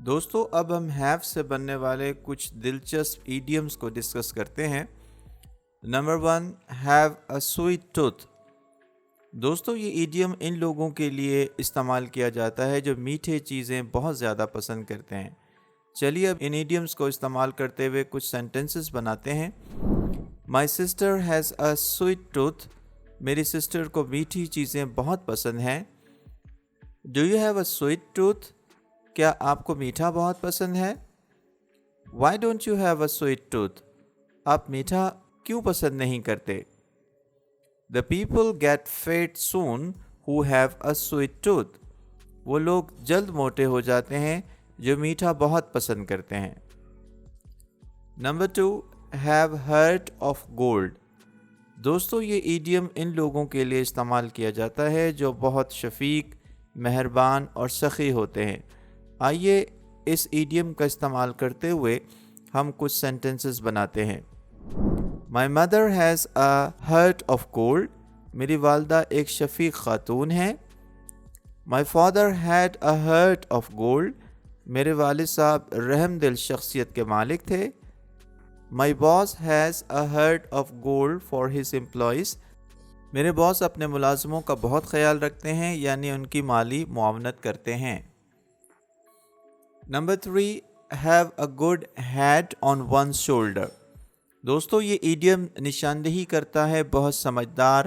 دوستو اب ہم ہیو سے بننے والے کچھ دلچسپ ایڈیمز کو ڈسکس کرتے ہیں۔ Number 1، have a sweet tooth. دوستو یہ ایڈیم ان لوگوں کے لیے استعمال کیا جاتا ہے جو میٹھے چیزیں بہت زیادہ پسند کرتے ہیں۔ چلیے اب ان ایڈیمز کو استعمال کرتے ہوئے کچھ سینٹنسز بناتے ہیں۔ My sister has a sweet tooth. میری سسٹر کو میٹھی چیزیں بہت پسند ہیں۔ Do you have a sweet tooth? کیا آپ کو میٹھا بہت پسند ہے؟ Why don't you have a sweet tooth? آپ میٹھا کیوں پسند نہیں کرتے؟ The people get fat soon who have a sweet tooth. وہ لوگ جلد موٹے ہو جاتے ہیں جو میٹھا بہت پسند کرتے ہیں۔ Number 2، have hurt of gold. دوستو یہ ایڈیم ان لوگوں کے لیے استعمال کیا جاتا ہے جو بہت شفیق، مہربان اور سخی ہوتے ہیں۔ آئیے اس ایڈیم کا استعمال کرتے ہوئے ہم کچھ سینٹنسز بناتے ہیں۔ My mother has a heart of gold. میری والدہ ایک شفیق خاتون ہے۔ My father had a heart of gold. میرے والد صاحب رحم دل شخصیت کے مالک تھے۔ My boss has a heart of gold for his employees. میرے باس اپنے ملازموں کا بہت خیال رکھتے ہیں، یعنی ان کی مالی معاونت کرتے ہیں۔ Number 3، have a good head on one's shoulder. دوستو یہ ایڈیم نشاندہی کرتا ہے بہت سمجھدار،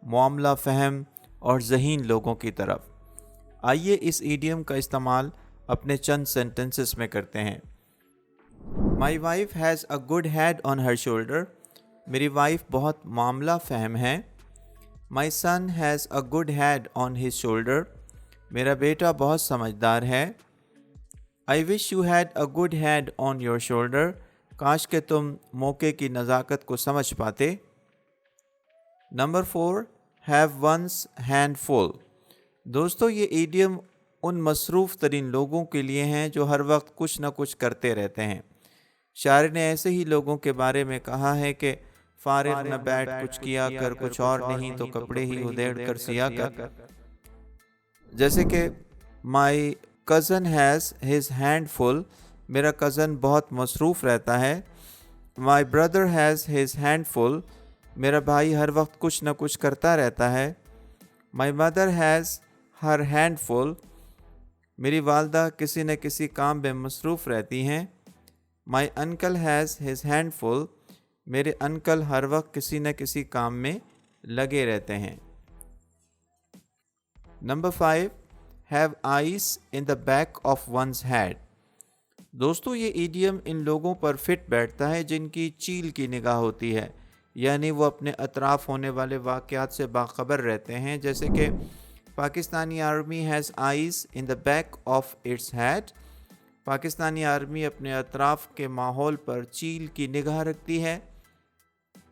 معاملہ فہم اور ذہین لوگوں کی طرف۔ آئیے اس ایڈیم کا استعمال اپنے چند سینٹنسز میں کرتے ہیں۔ My wife has a good head on her shoulder. میری وائف بہت معاملہ فہم ہے۔ My son has a good head on his shoulder. میرا بیٹا بہت سمجھدار ہے۔ I wish you had a good head on your shoulder. کاش کہ تم موقع کی نزاکت کو سمجھ پاتے۔ Number 4، have one's hand full. دوستو یہ ایڈیم ان مصروف ترین لوگوں کے لیے ہیں جو ہر وقت کچھ نہ کچھ کرتے رہتے ہیں۔ شاعر نے ایسے ہی لوگوں کے بارے میں کہا ہے کہ فارغ نہ بیٹھ کچھ کیا کر، کچھ اور نہیں تو کپڑے ہی ادھیڑ کر سیا کر۔ جیسے کہ my cousin has his hand full. میرا کزن بہت مصروف رہتا ہے۔ My brother has his hand full. میرا بھائی ہر وقت کچھ نہ کچھ کرتا رہتا ہے۔ My mother has her hand full. میری والدہ کسی نہ کسی کام میں مصروف رہتی ہیں۔ My uncle has his hand full. میرے انکل ہر وقت کسی نہ کسی کام میں لگے رہتے ہیں۔ Number 5، have eyes in the back of one's head. دوستو یہ ایڈیم ان لوگوں پر فٹ بیٹھتا ہے جن کی چیل کی نگاہ ہوتی ہے، یعنی وہ اپنے اطراف ہونے والے واقعات سے باخبر رہتے ہیں۔ جیسے کہ Pakistani army has eyes in the back of its head. Pakistani army اپنے اطراف کے ماحول پر چیل کی نگاہ رکھتی ہے۔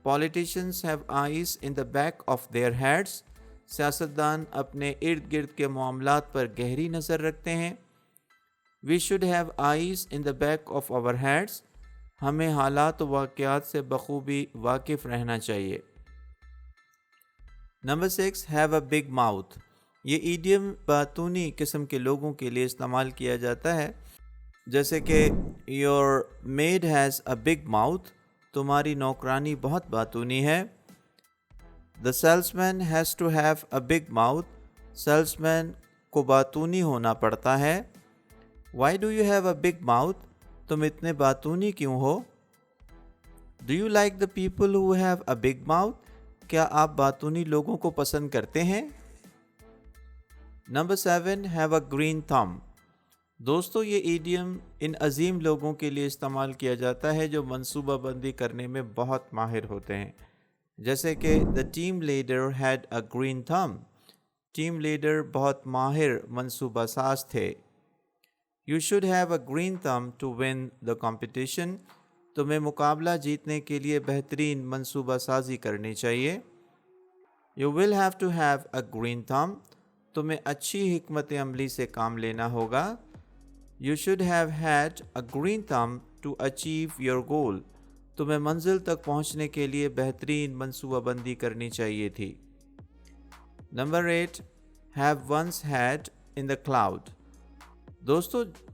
Politicians have eyes in the back of their heads. سیاستدان اپنے ارد گرد کے معاملات پر گہری نظر رکھتے ہیں۔ We should have eyes in the back of our heads۔ ہمیں حالات و واقعات سے بخوبی واقف رہنا چاہیے۔ Number 6، have a big mouth۔ یہ ایڈیم باتونی قسم کے لوگوں کے لیے استعمال کیا جاتا ہے، جیسے کہ your maid has a big mouth۔ تمہاری نوکرانی بہت باتونی ہے۔ The salesman has to have a big mouth۔ Salesman کو باتونی ہونا پڑتا ہے۔ Why do you have a big mouth؟ تم اتنے باتونی کیوں ہو؟ Do you like the people who have a big mouth؟ کیا آپ باتونی لوگوں کو پسند کرتے ہیں؟ Number 7، have a green thumb۔ دوستو یہ ایڈیم ان عظیم لوگوں کے لیے استعمال کیا جاتا ہے جو منصوبہ بندی کرنے میں بہت ماہر ہوتے ہیں، جیسے کہ the team leader had a green thumb۔ Team leader بہت ماہر منصوبہ ساز تھے۔ You should have a green thumb to win the competition۔ تمہیں مقابلہ جیتنے کے لیے بہترین منصوبہ سازی کرنی چاہیے۔ You will have to have a green thumb۔ تمہیں اچھی حکمت عملی سے کام لینا ہوگا۔ You should have had a green thumb to achieve your goal۔ تمہیں منزل تک پہنچنے کے لیے بہترین منصوبہ بندی کرنی چاہیے تھی۔ Number 8، have once had in the cloud۔ دوستو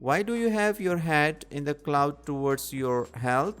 Why do you have your head in the cloud towards your health?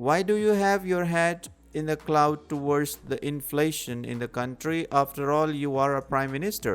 Why do you have your head in the cloud towards the inflation in the country? After all, you are a prime minister.